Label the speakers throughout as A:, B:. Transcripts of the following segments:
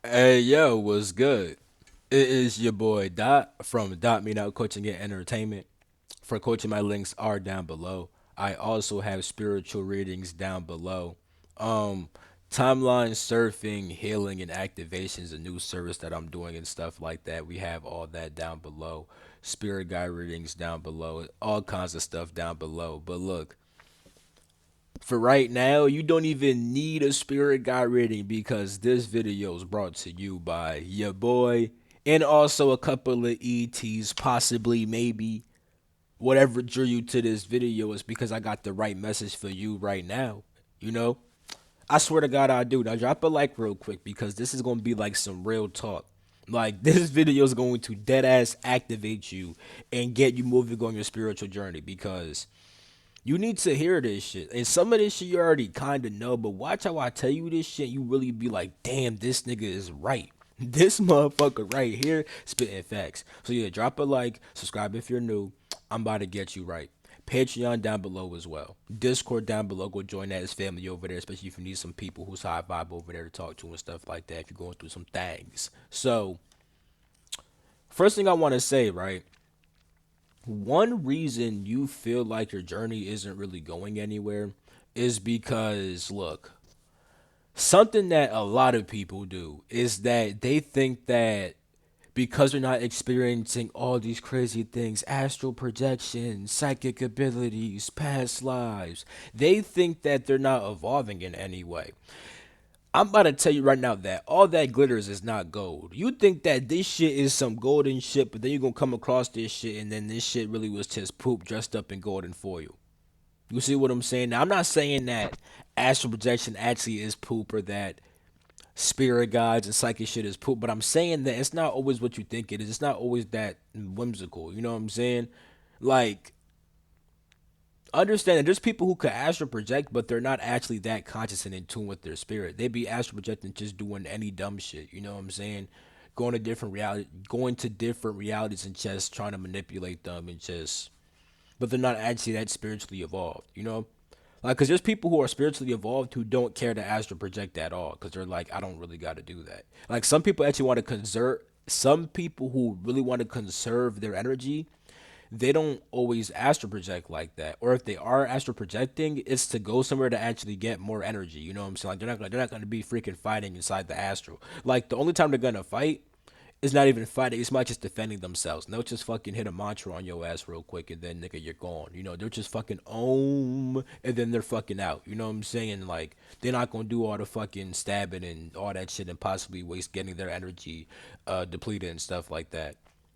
A: Hey yo, what's good? It is your boy Dot from Dot Me Now Coaching and Entertainment. For coaching, my links are down below. I also have spiritual readings down below. Um, Timeline surfing, healing, and activations, a new service that I'm doing and stuff like that. We have all that down below. Spirit guide readings down below, all kinds of stuff down below. But look, for right now, you don't even need a spirit guide reading because this video is brought to you by your boy and also a couple of ETs, possibly, maybe. Whatever drew you to this video is because I got the right message for you right now. You know? I swear to God, I do. Now, drop a like real quick because this is going to be like some real talk. Like, this video is going to dead ass activate you and get you moving on your spiritual journey because you need to hear this shit. And some of this shit you already kind of know, but watch how I tell you this shit. You really be like, damn, this nigga is right. This motherfucker right here spitting facts. So yeah, drop a like, subscribe if you're new. I'm about to get you right. Patreon down below as well. Discord down below. Go join that as family over there, especially if you need some people who's high vibe over there to talk to and stuff like that. If you're going through some things. So first thing I want to say, right? One reason you feel like your journey isn't really going anywhere is because, look, something that a lot of people do is that they think that because they're not experiencing all these crazy things, astral projection, psychic abilities, past lives, they think that they're not evolving in any way. I'm about to tell you right now that all that glitters is not gold. You think that this shit is some golden shit, but then you're gonna come across this shit and then this shit really was just poop dressed up in golden foil. You see what I'm saying? Now, I'm not saying that astral projection actually is poop or that spirit guides and psychic shit is poop, but I'm saying that it's not always what you think it is. It's not always that whimsical. You know what I'm saying? Like, understand that there's people who could astral project, but they're not actually that conscious and in tune with their spirit. They be astral projecting just doing any dumb shit. You know what I'm saying? Going to different realities and just trying to manipulate them and just, but they're not actually that spiritually evolved. You know, like because there's people who are spiritually evolved who don't care to astral project at all because they're like, I don't really got to do that. Like some people actually want to conserve. Some people who really want to conserve their energy, they don't always astral project like that. Or if they are astral projecting, it's to go somewhere to actually get more energy. You know what I'm saying? Like they're not gonna be freaking fighting inside the astral. Like the only time they're gonna fight is not even fighting. It's not just defending themselves. And they'll just fucking hit a mantra on your ass real quick and then nigga you're gone. You know, they're just fucking and then they're fucking out. You know what I'm saying? Like they're not gonna do all the fucking stabbing and all that shit and possibly waste getting their energy depleted and stuff like that.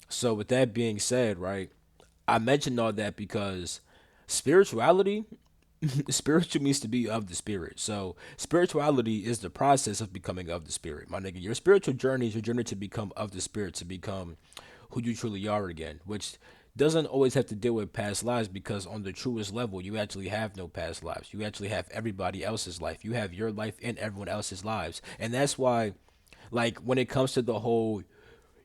A: So with that being said, right? I mentioned all that because spirituality, spiritual means to be of the spirit. So spirituality is the process of becoming of the spirit. My nigga, your spiritual journey is your journey to become of the spirit, to become who you truly are again, which doesn't always have to deal with past lives because on the truest level, you actually have no past lives. You actually have everybody else's life. You have your life and everyone else's lives. And that's why, like, when it comes to the whole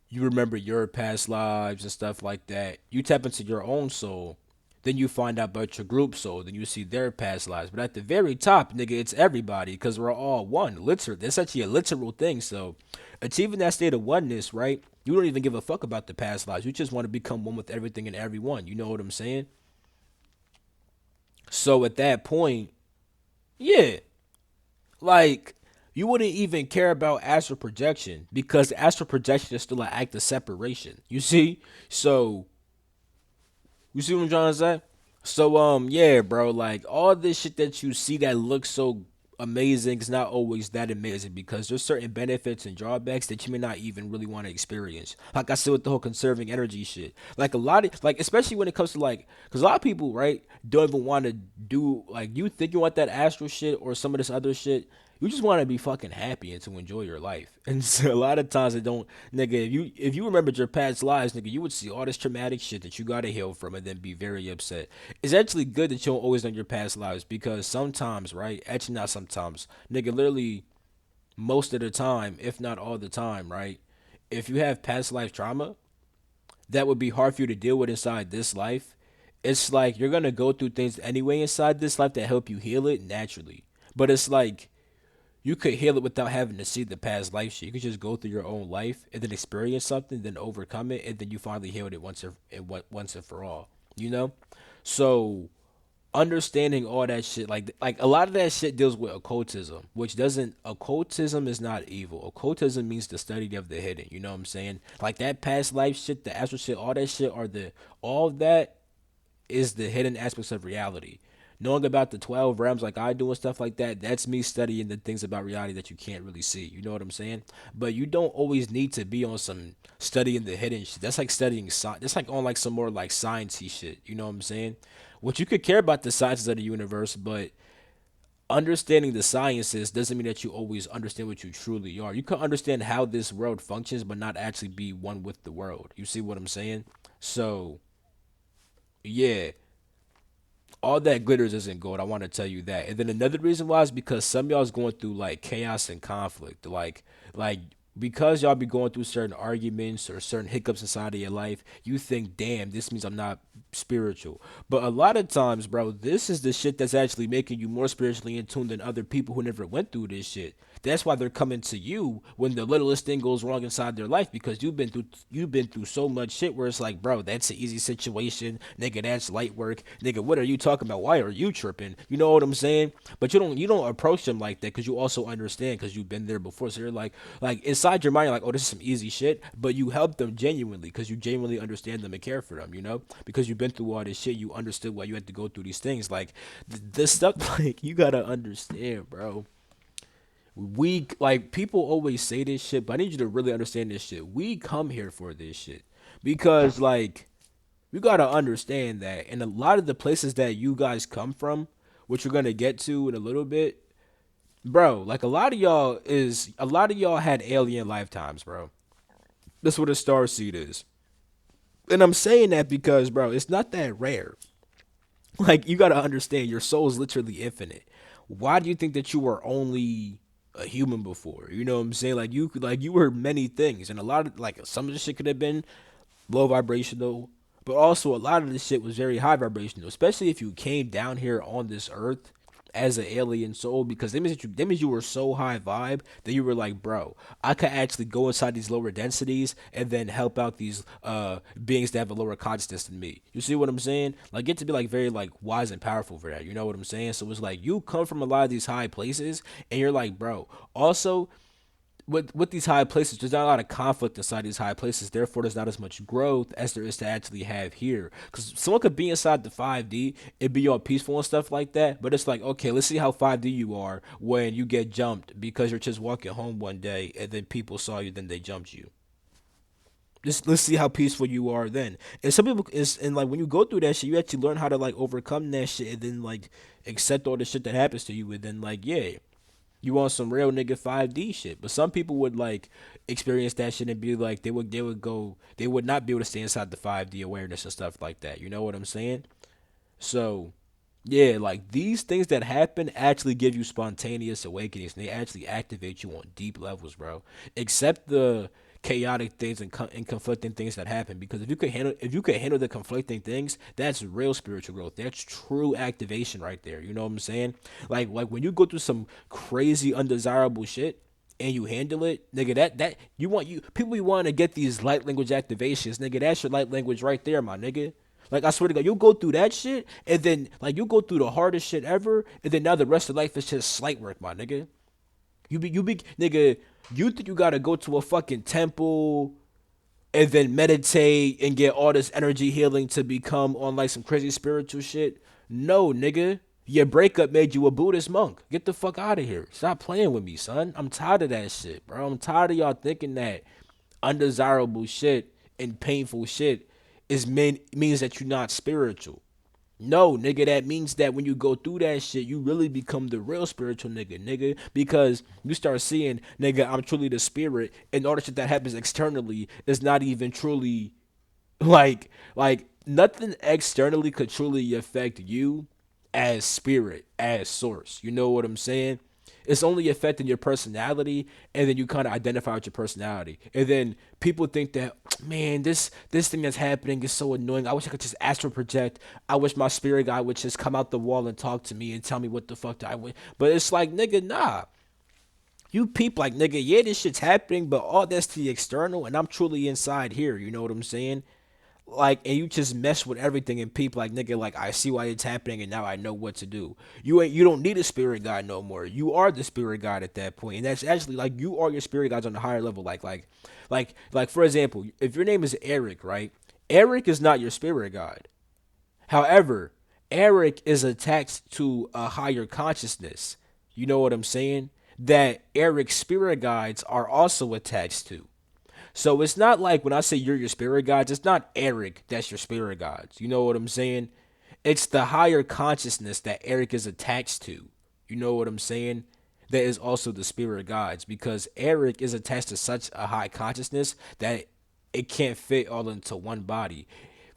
A: you remember your past lives and stuff like that. You tap into your own soul, then you find out about your group soul, then you see their past lives. But at the very top, nigga, it's everybody because we're all one. Literal, that's actually a literal thing. So, achieving that state of oneness, right? You don't even give a fuck about the past lives. You just want to become one with everything and everyone. You know what I'm saying? So at that point, yeah, like you wouldn't even care about astral projection because astral projection is still an act of separation. You see? So you see what I'm trying to say? So yeah, bro, like all this shit that you see that looks so amazing is not always that amazing because there's certain benefits and drawbacks that you may not even really want to experience. Like I said with the whole conserving energy shit. Like a lot of like especially when it comes to like cuz a lot of people, right, don't even want to do like you think you want that astral shit or some of this other shit. You just want to be fucking happy and to enjoy your life. And so a lot of times it don't, nigga. If you remembered your past lives, nigga, you would see all this traumatic shit that you gotta heal from, and then be very upset. It's actually good that you don't always know your past lives because sometimes, right? Actually, not sometimes, nigga. Literally, most of the time, if not all the time, right? If you have past life trauma, that would be hard for you to deal with inside this life. It's like you're gonna go through things anyway inside this life that help you heal it naturally. But it's like You could heal it without having to see the past life shit. You could just go through your own life and then experience something, then overcome it, and then you finally healed it once and for all. You know, so understanding all that shit, like a lot of that shit deals with occultism, which doesn't occultism is not evil. Occultism means the study of the hidden. You know what I'm saying? Like that past life shit, the astral shit, all that shit are the all of that is the hidden aspects of reality. Knowing about the 12 realms like I do and stuff like that, that's me studying the things about reality that you can't really see. You know what I'm saying? But you don't always need to be on some studying the hidden shit. That's like studying science. That's like on like some more like sciencey shit. You know what I'm saying? Which you could care about the sciences of the universe, but understanding the sciences doesn't mean that you always understand what you truly are. You can understand how this world functions, but not actually be one with the world. You see what I'm saying? So, yeah, all that glitters isn't gold. I want to tell you that. And then another reason why is because some of y'all's going through like chaos and conflict. Like because y'all be going through certain arguments or certain hiccups inside of your life, you think, damn, this means I'm not spiritual. But a lot of times, bro, this is the shit that's actually making you more spiritually in tune than other people who never went through this shit. That's why they're coming to you when the littlest thing goes wrong inside their life because you've been through so much shit where it's like, bro, that's an easy situation, nigga. That's light work, nigga. What are you talking about? Why are you tripping? You know what I'm saying? But you don't approach them like that because you also understand because you've been there before. So you're like inside your mind, you're like, oh, this is some easy shit. But you help them genuinely because you genuinely understand them and care for them. You know, because you've been through all this shit, you understood why you had to go through these things. Like this stuff, like you gotta understand, bro. We like people always say this shit, but I need you to really understand this shit. We come here for this shit because like you gotta understand that in a lot of the places that you guys come from, which we're gonna get to in a little bit, bro. Like a lot of y'all had alien lifetimes, bro. That's what a star seed is, and I'm saying that because, bro, it's not that rare. Like you gotta understand, your soul is literally infinite. Why do you think that you were only a human before? You know what I'm saying? Like you were many things, and a lot of like some of the shit could have been low vibrational, but also a lot of this shit was very high vibrational, especially if you came down here on this earth as an alien soul, because that means you were so high vibe that you were like, bro, I could actually go inside these lower densities and then help out these beings that have a lower consciousness than me. You see what I'm saying? Like get to be like very like wise and powerful for that. You know what I'm saying? So it's like you come from a lot of these high places and you're like, bro, also with these high places, there's not a lot of conflict inside these high places. Therefore, there's not as much growth as there is to actually have here. Because someone could be inside the 5D, it'd be all peaceful and stuff like that. But it's like, okay, let's see how 5D you are when you get jumped because you're just walking home one day and then people saw you, then they jumped you. Just let's see how peaceful you are then. And some people is and like when you go through that shit, you actually learn how to like overcome that shit and then like accept all the shit that happens to you and then like yeah, you want some real nigga 5D shit. But some people would like experience that shit and be like they would not be able to stay inside the 5D awareness and stuff like that. You know what I'm saying? So yeah, like these things that happen actually give you spontaneous awakenings. And they actually activate you on deep levels, bro. Except the chaotic things and conflicting things that happen. Because if you could handle the conflicting things, that's real spiritual growth. That's true activation right there. You know what I'm saying? Like when you go through some crazy undesirable shit and you handle it, nigga, that you people you want to get these light language activations, nigga. That's your light language right there, my nigga. Like I swear to God, you'll go through that shit, and then like you go through the hardest shit ever, and then now the rest of life is just slight work, my nigga. You be nigga. You think you gotta go to a fucking temple and then meditate and get all this energy healing to become on like some crazy spiritual shit? No, nigga. Your breakup made you a Buddhist monk. Get the fuck out of here. Stop playing with me, son. I'm tired of that shit, bro. I'm tired of y'all thinking that undesirable shit and painful shit means that you're not spiritual. No, nigga, that means that when you go through that shit, you really become the real spiritual nigga, because you start seeing, nigga, I'm truly the spirit, and all the shit that happens externally is not even truly, like, nothing externally could truly affect you as spirit, as source. You know what I'm saying? It's only affecting your personality, and then you kind of identify with your personality, and then people think that, man, this thing that's happening is so annoying. I wish I could just astral project. I wish my spirit guy would just come out the wall and talk to me and tell me what the fuck I would. But it's like, nigga, nah. You peep like nigga, yeah, this shit's happening, but all that's the external, and I'm truly inside here. You know what I'm saying? Like, and you just mess with everything and peep like nigga, like I see why it's happening, and now I know what to do. You don't need a spirit guide no more. You are the spirit guide at that point, and that's actually like you are your spirit guides on a higher level. Like for example, if your name is Eric, right? Eric is not your spirit guide. However, Eric is attached to a higher consciousness. You know what I'm saying? That Eric's spirit guides are also attached to. So it's not like when I say you're your spirit guides, it's not Eric that's your spirit guides. You know what I'm saying? It's the higher consciousness that Eric is attached to. You know what I'm saying? That is also the spirit guides because Eric is attached to such a high consciousness that it can't fit all into one body.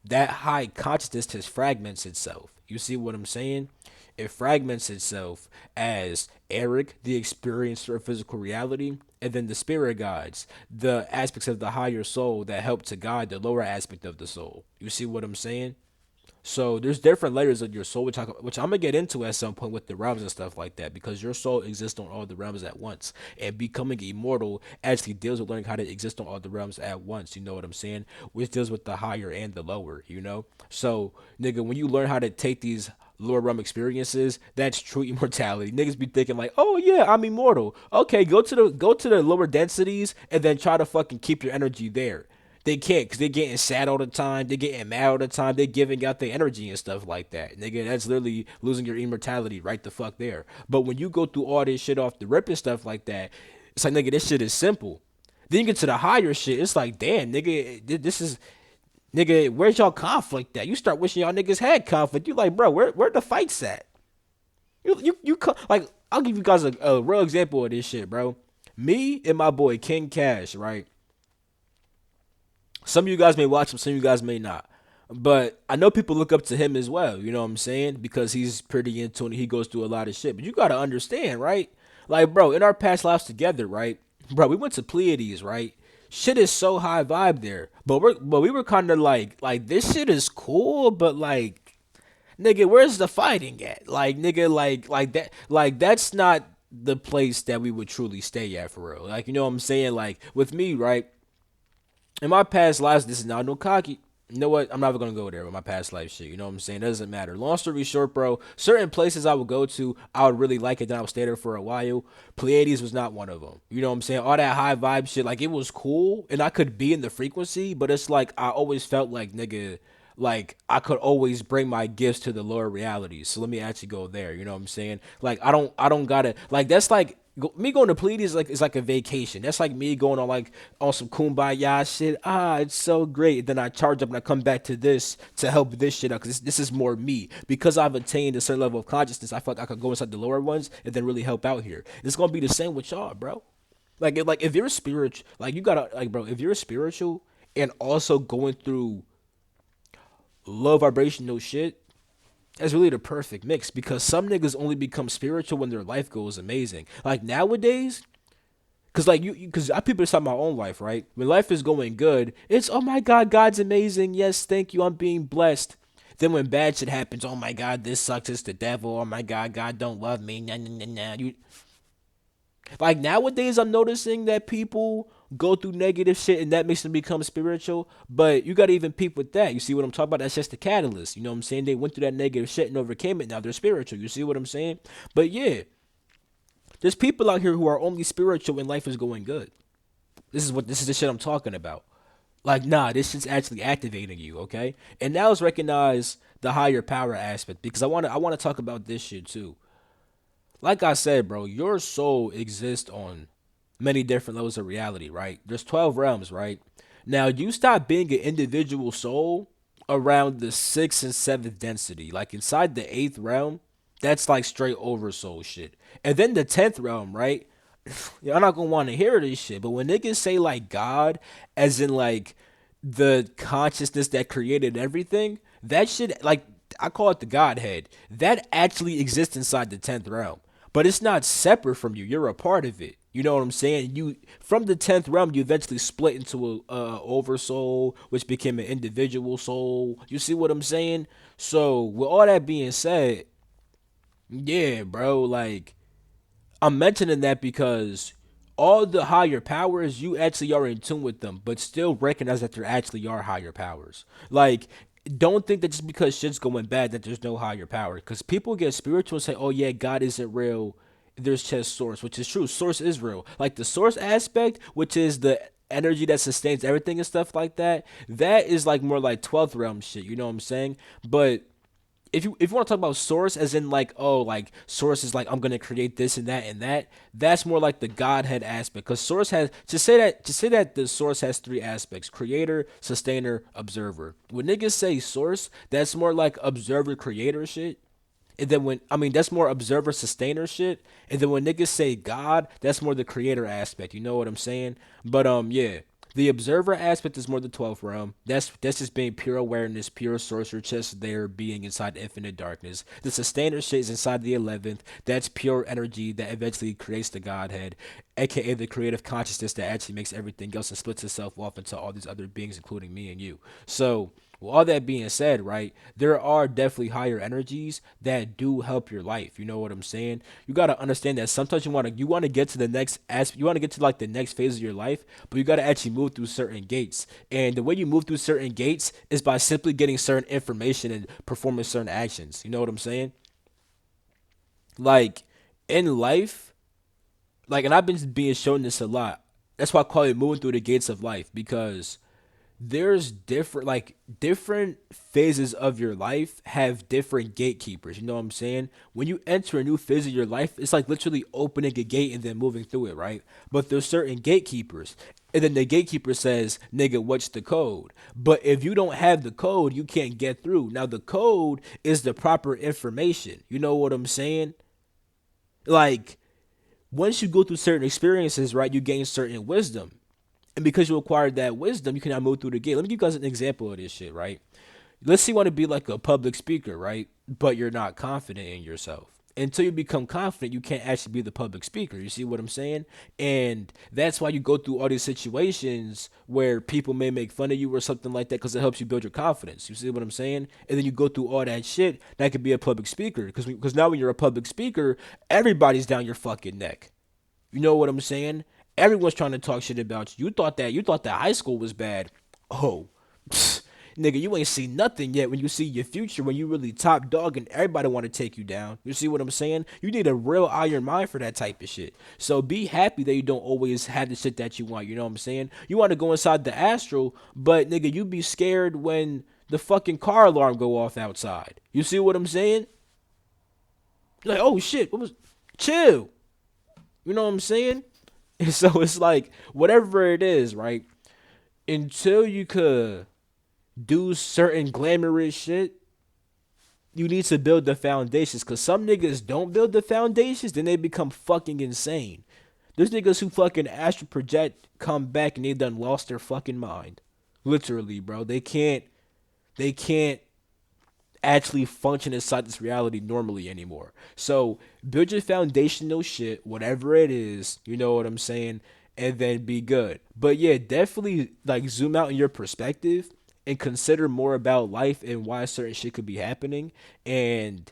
A: That high consciousness just fragments itself. You see what I'm saying? It fragments itself as Eric, the experiencer of physical reality, and then the spirit guides, the aspects of the higher soul that help to guide the lower aspect of the soul. You see what I'm saying? So there's different layers of your soul, which I'm gonna get into at some point with the realms and stuff like that, because your soul exists on all the realms at once, and becoming immortal actually deals with learning how to exist on all the realms at once. You know what I'm saying? Which deals with the higher and the lower. You know, so nigga, when you learn how to take these lower realm experiences, that's true immortality. Niggas be thinking like, oh yeah, I'm immortal. Okay, go to the lower densities and then try to fucking keep your energy there. They can't because they're getting sad all the time. They're getting mad all the time. They're giving out their energy and stuff like that. Nigga, that's literally losing your immortality right the fuck there. But when you go through all this shit off the rip and stuff like that, it's like, nigga, this shit is simple. Then you get to the higher shit. It's like, damn, nigga, this is, nigga, where's y'all conflict at? You start wishing y'all niggas had conflict. You like, bro, where the fights at? Like, I'll give you guys a real example of this shit, bro. Me and my boy King Cash, right? Some of you guys may watch him, some of you guys may not. But I know people look up to him as well, you know what I'm saying? Because he's pretty into it. He goes through a lot of shit. But you gotta understand, right? Like, bro, in our past lives together, right? Bro, we went to Pleiades, right? Shit is so high vibe there. But we were kinda like this shit is cool, but like nigga, where's the fighting at? Like nigga, like that's not the place that we would truly stay at for real. Like, you know what I'm saying? Like with me, right? In my past lives, this is not no cocky. You know what? I'm never gonna go there with my past life shit. You know what I'm saying? It doesn't matter. Long story short, bro. Certain places I would go to, I would really like it. Then I would stay there for a while. Pleiades was not one of them. You know what I'm saying? All that high vibe shit, like it was cool, and I could be in the frequency, but it's like I always felt like nigga, like I could always bring my gifts to the lower realities. So let me actually go there. You know what I'm saying? Like I don't gotta like that's like me going to Pleiades like it's like a vacation. That's like me going on some kumbaya shit. Ah, it's so great. Then I charge up and I come back to this to help this shit out because this is more me. Because I've attained a certain level of consciousness, I feel like I could go inside the lower ones and then really help out here. It's gonna be the same with y'all, bro. Like if you're spiritual, like you gotta like, bro. If you're spiritual and also going through low vibrational shit, that's really the perfect mix because some niggas only become spiritual when their life goes amazing. Like nowadays, cause like cause I people decide my own life, right? When life is going good, it's oh my god, God's amazing. Yes, thank you, I'm being blessed. Then when bad shit happens, oh my god, this sucks. It's the devil. Oh my god, God don't love me. Nah, nah, nah, nah. Like nowadays, I'm noticing that people go through negative shit and that makes them become spiritual. But you gotta even peep with that. You see what I'm talking about? That's just the catalyst. You know what I'm saying? They went through that negative shit and overcame it. Now they're spiritual. You see what I'm saying? But yeah, there's people out here who are only spiritual when life is going good. This is the shit I'm talking about. Like, nah, this is actually activating you, okay? And now let's recognize the higher power aspect because I wanna talk about this shit too. Like I said, bro, your soul exists on many different levels of reality, right? There's 12 realms, right? Now, you stop being an individual soul around the sixth and seventh density. Like inside the eighth realm, that's like straight oversoul shit. And then the 10th realm, right? Y'all not gonna want to hear this shit, but when niggas say like God, as in like the consciousness that created everything, that shit, like, I call it the Godhead. That actually exists inside the 10th realm. But it's not separate from you. You're a part of it. You know what I'm saying? You from the 10th realm, you eventually split into a oversoul, which became an individual soul. You see what I'm saying? So with all that being said, yeah, bro, like I'm mentioning that because All the higher powers, you actually are in tune with them, but still recognize that there actually are higher powers. Like, don't think that just because shit's going bad that there's no higher power. Because people get spiritual and say, "Oh yeah, God isn't real. There's just source," which is true. Source is real. Like the source aspect, which is the energy that sustains everything and stuff like that. That is like more like 12th realm shit. You know what I'm saying? But if you want to talk about source as in like, oh, like source is like I'm gonna create this and that, that's more like the godhead aspect, because source has to say that the source has three aspects: creator, sustainer, observer. When niggas say source, that's more like observer creator shit. And then when I mean that's more observer sustainer shit. And then when niggas say God, that's more the creator aspect. You know what I'm saying? But yeah. The observer aspect is more the 12th realm. That's just being pure awareness, pure sorcerer, just there being inside infinite darkness. The sustainer shit is inside the 11th. That's pure energy that eventually creates the Godhead, aka the creative consciousness that actually makes everything else and splits itself off into all these other beings, including me and you. So well, all that being said, right, there are definitely higher energies that do help your life. You know what I'm saying? You gotta understand that sometimes you wanna get to the next aspect, you wanna get to like the next phase of your life, but you gotta actually move through certain gates. And the way you move through certain gates is by simply getting certain information and performing certain actions. You know what I'm saying? Like in life, like, and I've been being shown this a lot. That's why I call it moving through the gates of life, because there's different phases of your life have different gatekeepers. You know what I'm saying? When you enter a new phase of your life, it's like literally opening a gate and then moving through it, right? But there's certain gatekeepers. And then the gatekeeper says, nigga, what's the code? But if you don't have the code, you can't get through. Now, the code is the proper information. You know what I'm saying? Like, once you go through certain experiences, right, you gain certain wisdom. And because you acquired that wisdom, you can now move through the gate. Let me give you guys an example of this shit, right? Let's say you want to be like a public speaker, right? But you're not confident in yourself. Until you become confident, you can't actually be the public speaker. You see what I'm saying? And that's why you go through all these situations where people may make fun of you or something like that, because it helps you build your confidence. You see what I'm saying? And then you go through all that shit. That could be a public speaker, because now when you're a public speaker, everybody's down your fucking neck. You know what I'm saying? Everyone's trying to talk shit about you. You thought that high school was bad. Oh, pfft, nigga, you ain't seen nothing yet when you see your future, when you really top dog and everybody want to take you down. You see what I'm saying? You need a real iron mind for that type of shit. So be happy that you don't always have the shit that you want. You know what I'm saying? You want to go inside the astral, but nigga, you be scared when the fucking car alarm go off outside. You see what I'm saying? Like, oh shit, what was? Chill. You know what I'm saying? And so it's like whatever it is, right? Until you could do certain glamorous shit, you need to build the foundations. Cause some niggas don't build the foundations, then they become fucking insane. There's niggas who fucking astral project, come back, and they done lost their fucking mind. Literally, bro. They can't actually function inside this reality normally anymore. So build your foundational shit, whatever it is, you know what I'm saying, and then be good. But yeah, definitely like zoom out in your perspective and consider more about life and why certain shit could be happening. And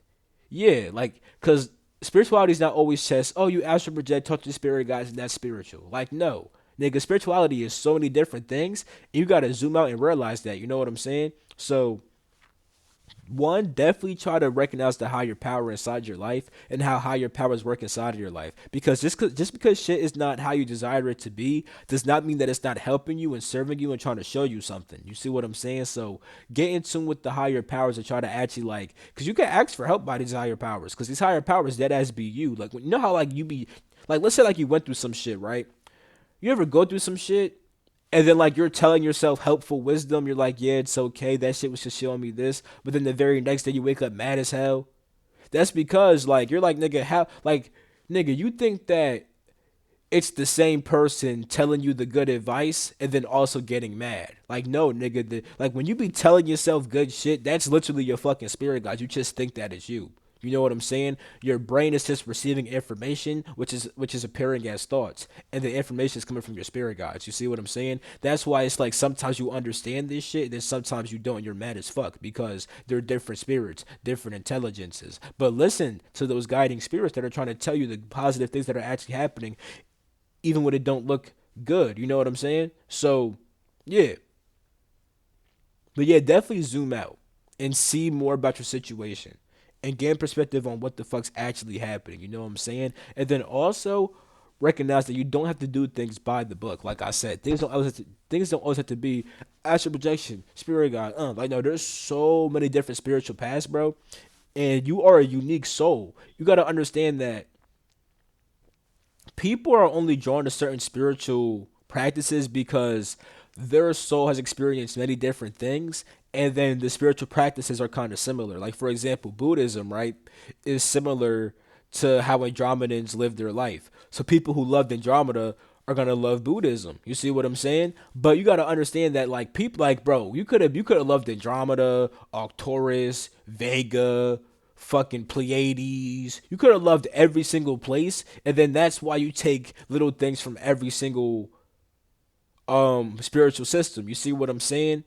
A: yeah, like, cause spirituality is not always just, oh, you astral project, talk to spirit guides, and that's spiritual. Like, no. Nigga, spirituality is so many different things. And you gotta zoom out and realize that. You know what I'm saying? So one, definitely try to recognize the higher power inside your life and how higher powers work inside of your life. Because just because shit is not how you desire it to be does not mean that it's not helping you and serving you and trying to show you something. You see what I'm saying? So get in tune with the higher powers and try to actually like, because you can ask for help by these higher powers. Because these higher powers dead ass be you. Like, you know how like you be like, let's say like you went through some shit, right? You ever go through some shit and then like you're telling yourself helpful wisdom, you're like, yeah, it's okay. That shit was just showing me this. But then the very next day you wake up mad as hell. That's because like you're like, nigga, how like nigga, you think that it's the same person telling you the good advice and then also getting mad. Like, no, nigga, like when you be telling yourself good shit, that's literally your fucking spirit guide. You just think that it's you. You know what I'm saying? Your brain is just receiving information, which is appearing as thoughts, and the information is coming from your spirit guides. You see what I'm saying? That's why it's like sometimes you understand this shit, and then sometimes you don't. You're mad as fuck because they're different spirits, different intelligences. But listen to those guiding spirits that are trying to tell you the positive things that are actually happening, even when it don't look good. You know what I'm saying? So yeah, but yeah, definitely zoom out and see more about your situation and gain perspective on what the fuck's actually happening. You know what I'm saying? And then also recognize that you don't have to do things by the book. Like I said, things don't always have to be astral projection, spirit guide. Like no, there's so many different spiritual paths, bro. And you are a unique soul. You got to understand that people are only drawn to certain spiritual practices because their soul has experienced many different things, and then the spiritual practices are kind of similar. Like for example, Buddhism, right, is similar to how Andromedans live their life. So people who loved Andromeda are gonna love Buddhism. You see what I'm saying? But you gotta understand that like people like bro, you could have loved Andromeda, Arcturus, Vega, fucking Pleiades. You could have loved every single place, and then that's why you take little things from every single spiritual system. You see what I'm saying?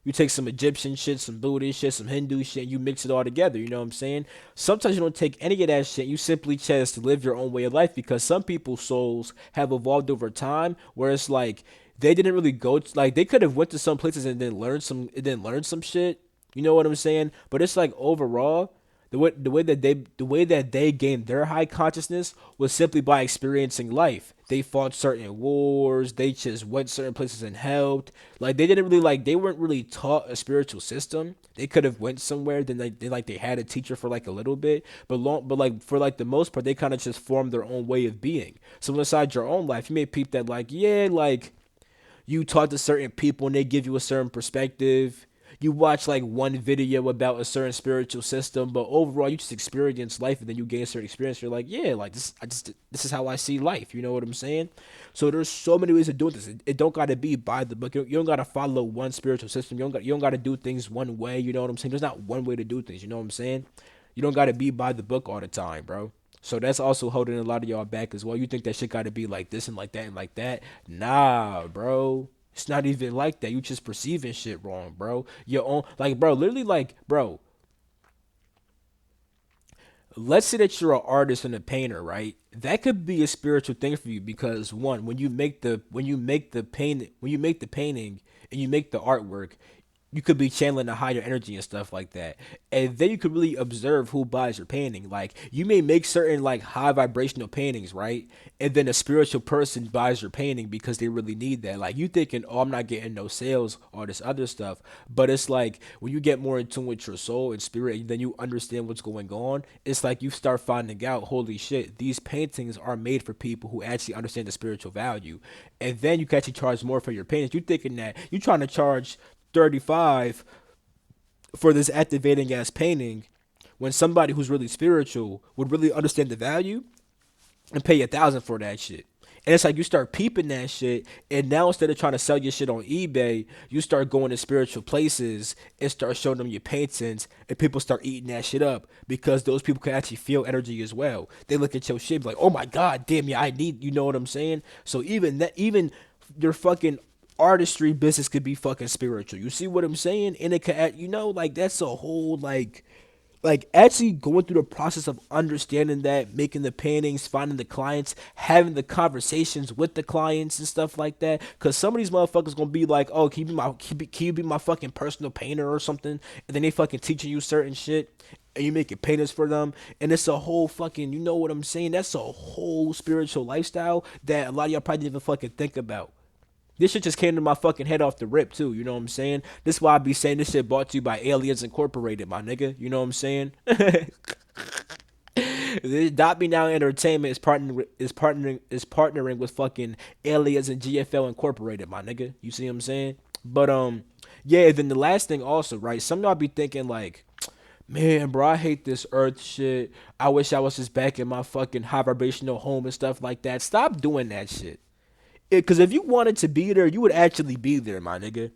A: You take some Egyptian shit, some Buddhist shit, some Hindu shit, and you mix it all together. You know what I'm saying? Sometimes you don't take any of that shit. You simply just live your own way of life because some people's souls have evolved over time, where it's like they didn't really go to, like they could have went to some places and then learn some shit. You know what I'm saying? But it's like overall, the way that they gained their high consciousness was simply by experiencing life. They fought certain wars. They just went certain places and helped. Like they didn't really like they weren't really taught a spiritual system. They could have went somewhere. Then they had a teacher for like a little bit, but like for like the most part, they kind of just formed their own way of being. So inside your own life, you may peep that like yeah, like you talk to certain people and they give you a certain perspective. You watch like one video about a certain spiritual system, but overall you just experience life and then you gain a certain experience. You're like, yeah, like this is how I see life. You know what I'm saying? So there's so many ways of doing this. It don't gotta be by the book. You don't gotta follow one spiritual system. You don't gotta do things one way. You know what I'm saying? There's not one way to do things. You know what I'm saying? You don't gotta be by the book all the time, bro. So that's also holding a lot of y'all back as well. You think that shit gotta be like this and like that and like that. Nah, bro. It's not even like that. You just perceiving shit wrong, bro. Your own like bro, literally like, bro, let's say that you're an artist and a painter, right? That could be a spiritual thing for you because one, when you make the painting and you make the artwork, you could be channeling a higher energy and stuff like that. And then you could really observe who buys your painting. Like you may make certain like high vibrational paintings, right? And then a spiritual person buys your painting because they really need that. Like you thinking, oh, I'm not getting no sales or this other stuff. But it's like when you get more in tune with your soul and spirit, and then you understand what's going on. It's like you start finding out, holy shit, these paintings are made for people who actually understand the spiritual value. And then you can actually charge more for your paintings. You thinking that you trying to charge 35 for this activating ass painting when somebody who's really spiritual would really understand the value and pay 1,000 for that shit. And it's like you start peeping that shit, and now instead of trying to sell your shit on eBay, you start going to spiritual places and start showing them your paintings, and people start eating that shit up because those people can actually feel energy as well. They look at your shit like, oh my god, damn yeah, I need, you know what I'm saying? So even your fucking artistry business could be fucking spiritual. You see what I'm saying? And it could, like that's a whole like actually going through the process of understanding that, making the paintings, finding the clients, having the conversations with the clients and stuff like that. Cause some of these motherfuckers gonna be like, oh, can you be my fucking personal painter or something? And then they fucking teaching you certain shit. And you making paintings for them, and it's a whole fucking, you know what I'm saying? That's a whole spiritual lifestyle that a lot of y'all probably didn't even fucking think about. This shit just came to my fucking head off the rip too. You know what I'm saying? This is why I be saying this shit brought to you by Aliens Incorporated, my nigga. You know what I'm saying? Dot Me Now Entertainment is partnering with fucking Aliens and GFL Incorporated, my nigga. You see what I'm saying? But yeah. Then the last thing also, right? Some of y'all be thinking like, man, bro, I hate this Earth shit. I wish I was just back in my fucking high vibrational home and stuff like that. Stop doing that shit. Because if you wanted to be there, you would actually be there, my nigga.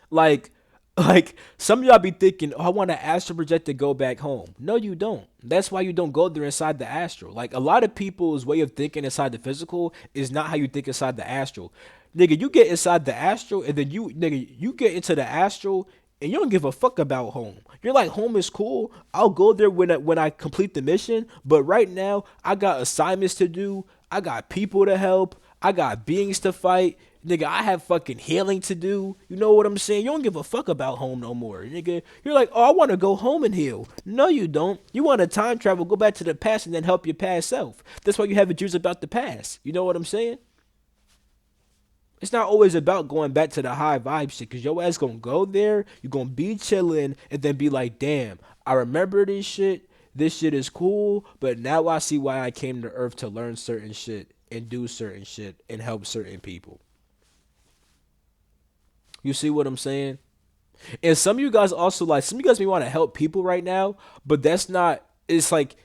A: Like, like some of y'all be thinking, oh, I want to astral project to go back home. No, you don't. That's why you don't go there inside the astral. Like a lot of people's way of thinking inside the physical is not how you think inside the astral. Nigga, you get inside the astral and then you get into the astral and you don't give a fuck about home. You're like, home is cool. I'll go there when I complete the mission. But right now, I got assignments to do. I got people to help. I got beings to fight. Nigga, I have fucking healing to do. You know what I'm saying? You don't give a fuck about home no more, nigga. You're like, oh, I want to go home and heal. No, you don't. You want to time travel, go back to the past, and then help your past self. That's why you have a juice about the past. You know what I'm saying? It's not always about going back to the high vibe shit, cause your ass gonna go there, you gonna be chilling, and then be like, damn, I remember this shit. This shit is cool, but now I see why I came to Earth to learn certain shit and do certain shit and help certain people. You see what I'm saying? And some of you guys also like some of you guys may want to help people right now, but that's not. It's like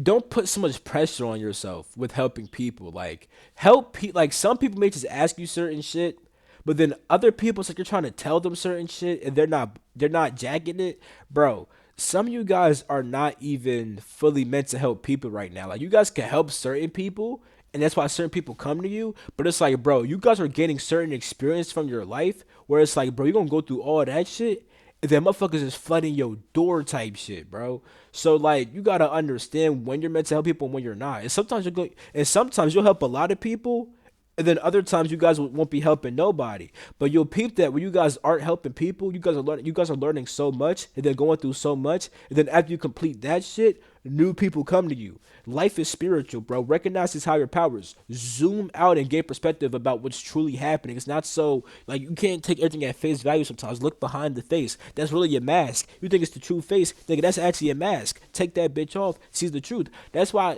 A: don't put so much pressure on yourself with helping people. Like like some people may just ask you certain shit, but then other people it's like you're trying to tell them certain shit and they're not jacking it. Bro, some of you guys are not even fully meant to help people right now. Like you guys can help certain people and that's why certain people come to you, but it's like, bro, you guys are getting certain experience from your life where it's like, bro, you're gonna go through all that shit and then motherfuckers is flooding your door type shit, bro. So like you gotta understand when you're meant to help people and when you're not. And sometimes you'll help a lot of people, and then other times you guys won't be helping nobody. But you'll peep that when you guys aren't helping people, you guys are learning so much and then going through so much, and then after you complete that shit, new people come to you. Life is spiritual, bro. Recognize these higher powers. Zoom out and get perspective about what's truly happening. It's not so like you can't take everything at face value sometimes. Look behind the face. That's really a mask. You think it's the true face. Nigga, that's actually a mask. Take that bitch off. See the truth. That's why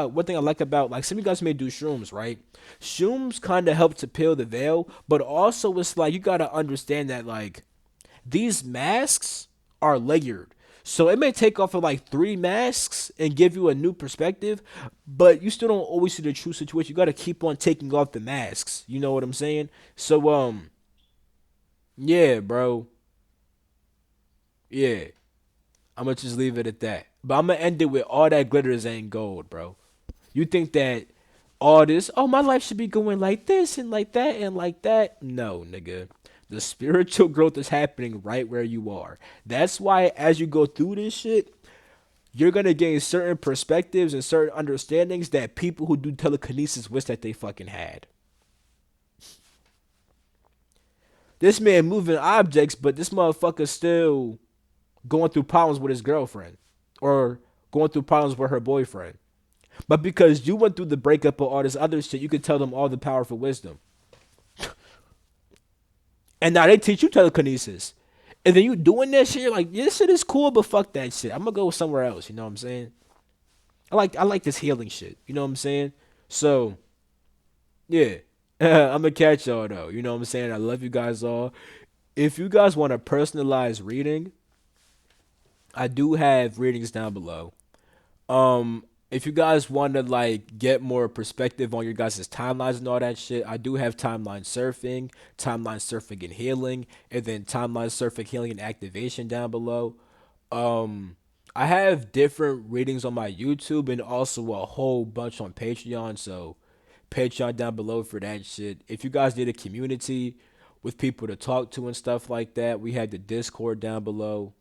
A: one thing I like about like some of you guys may do shrooms, right? Shrooms kinda help to peel the veil, but also it's like you gotta understand that like these masks are layered. So it may take off of like three masks and give you a new perspective, but you still don't always see the true situation. You gotta keep on taking off the masks. You know what I'm saying? So yeah, bro. Yeah. I'm gonna just leave it at that. But I'm gonna end it with all that glitters ain't gold, bro. You think that all this, oh, my life should be going like this and like that and like that. No, nigga. The spiritual growth is happening right where you are. That's why as you go through this shit, you're gonna gain certain perspectives and certain understandings that people who do telekinesis wish that they fucking had. This man moving objects, but this motherfucker still going through problems with his girlfriend or going through problems with her boyfriend. But because you went through the breakup of all this other shit, you could tell them all the powerful wisdom. And now they teach you telekinesis. And then you doing that shit, you're like, yeah, this shit is cool, but fuck that shit. I'm gonna go somewhere else, you know what I'm saying? I like this healing shit, you know what I'm saying? So, yeah. I'm gonna catch y'all though. You know what I'm saying? I love you guys all. If you guys want a personalized reading, I do have readings down below. If you guys want to like get more perspective on your guys' timelines and all that shit, I do have timeline surfing and healing, and then timeline surfing, healing, and activation down below. I have different readings on my YouTube and also a whole bunch on Patreon. So Patreon down below for that shit. If you guys need a community with people to talk to and stuff like that, we have the Discord down below.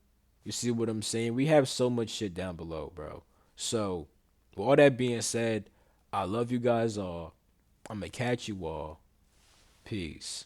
A: You see what I'm saying? We have so much shit down below, bro. So, with all that being said, I love you guys all. I'm gonna catch you all. Peace.